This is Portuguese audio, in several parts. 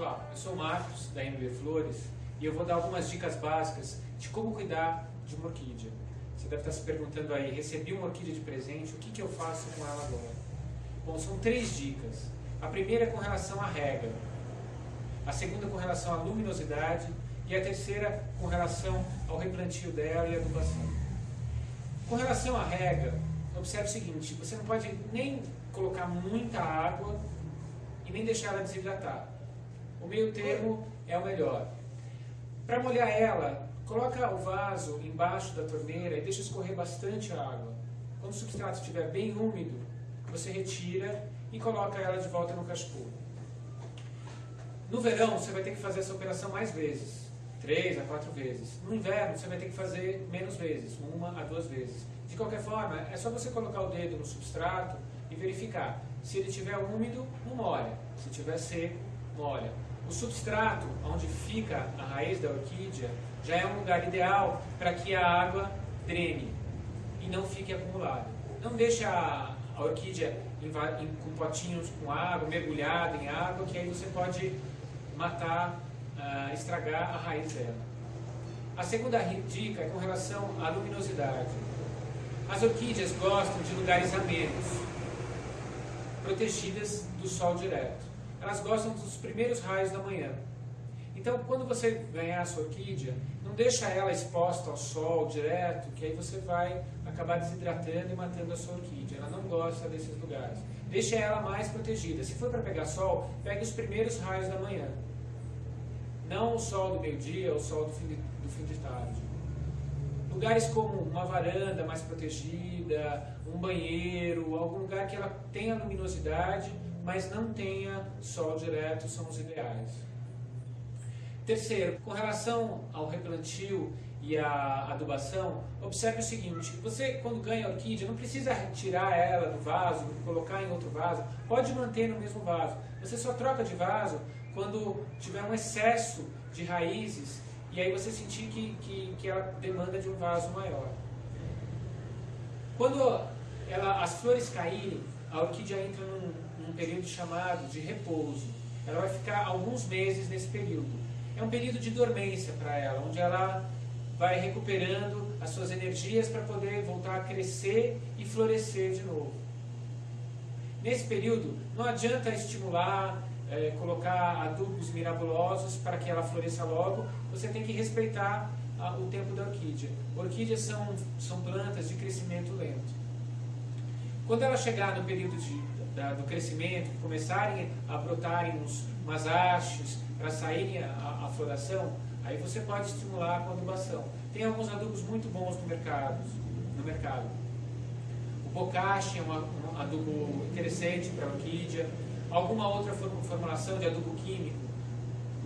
Olá, eu sou o Marcos, da MB Flores, e eu vou dar algumas dicas básicas de como cuidar de uma orquídea. Você deve estar se perguntando aí, recebi uma orquídea de presente, o que eu faço com ela agora? Bom, são 3 dicas. A primeira é com relação à rega, a segunda com relação à luminosidade e a terceira com relação ao replantio dela e adubação. Com relação à rega, observe o seguinte, você não pode nem colocar muita água e nem deixar ela desidratar. O meio termo é o melhor. Para molhar ela, coloca o vaso embaixo da torneira e deixa escorrer bastante água. Quando o substrato estiver bem úmido, você retira e coloca ela de volta no cachepô. No verão, você vai ter que fazer essa operação mais vezes, 3 a 4 vezes. No inverno, você vai ter que fazer menos vezes, 1 a 2 vezes. De qualquer forma, é só você colocar o dedo no substrato e verificar. Se ele estiver úmido, não molha. Se estiver seco, molha. O substrato, onde fica a raiz da orquídea, já é um lugar ideal para que a água drene e não fique acumulada. Não deixe a orquídea com potinhos com água, mergulhada em água, que aí você pode matar, estragar a raiz dela. A segunda dica é com relação à luminosidade. As orquídeas gostam de lugares amenos, protegidas do sol direto. Elas gostam dos primeiros raios da manhã. Então, quando você ganhar a sua orquídea, não deixa ela exposta ao sol direto, que aí você vai acabar desidratando e matando a sua orquídea. Ela não gosta desses lugares. Deixa ela mais protegida. Se for para pegar sol, pegue os primeiros raios da manhã. Não o sol do meio-dia ou o sol do fim de tarde. Lugares como uma varanda mais protegida, um banheiro, algum lugar que ela tenha luminosidade, mas não tenha sol direto, são os ideais. Terceiro, com relação ao replantio e à adubação, observe o seguinte, você quando ganha a orquídea não precisa tirar ela do vaso, colocar em outro vaso, pode manter no mesmo vaso. Você só troca de vaso quando tiver um excesso de raízes e aí você sentir que ela demanda de um vaso maior. Quando as flores caírem, a orquídea entra num período chamado de repouso. Ela vai ficar alguns meses nesse período. É um período de dormência para ela, onde ela vai recuperando as suas energias para poder voltar a crescer e florescer de novo. Nesse período, não adianta estimular, colocar adubos miraculosos para que ela floresça logo, você tem que respeitar o tempo da orquídea. Orquídeas são plantas de crescimento lento. Quando ela chegar no período do crescimento, começarem a brotarem umas hastes para saírem a floração, aí você pode estimular com adubação. Tem alguns adubos muito bons no mercado. O bocashi é um adubo interessante para a orquídea. Alguma outra formulação de adubo químico,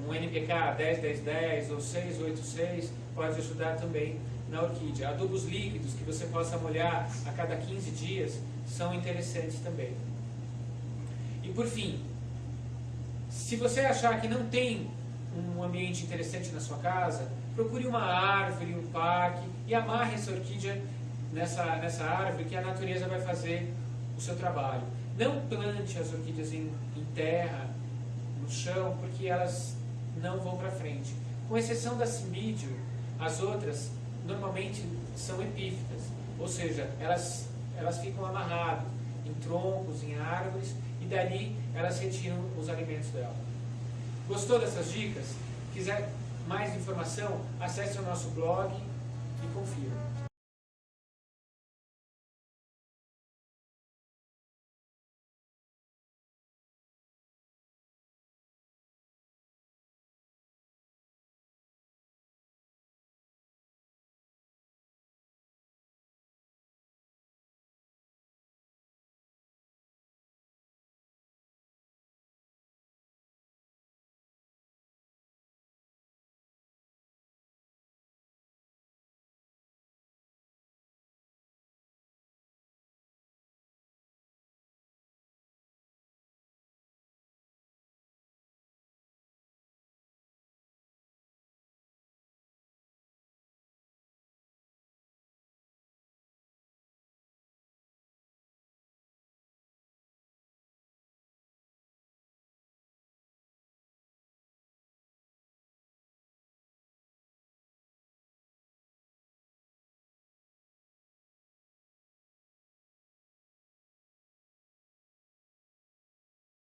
um NPK 10-10-10 ou 6-8-6, pode ajudar também na orquídea. Adubos líquidos que você possa molhar a cada 15 dias são interessantes também. E por fim, se você achar que não tem um ambiente interessante na sua casa, procure uma árvore, um parque e amarre essa orquídea nessa árvore que a natureza vai fazer o seu trabalho. Não plante as orquídeas em terra, no chão, porque elas não vão para frente. Com exceção da cimídio, as outras normalmente são epífitas, ou seja, elas ficam amarradas em troncos, em árvores, e dali elas retiram os alimentos dela. Gostou dessas dicas? Quiser mais informação, acesse o nosso blog e confira.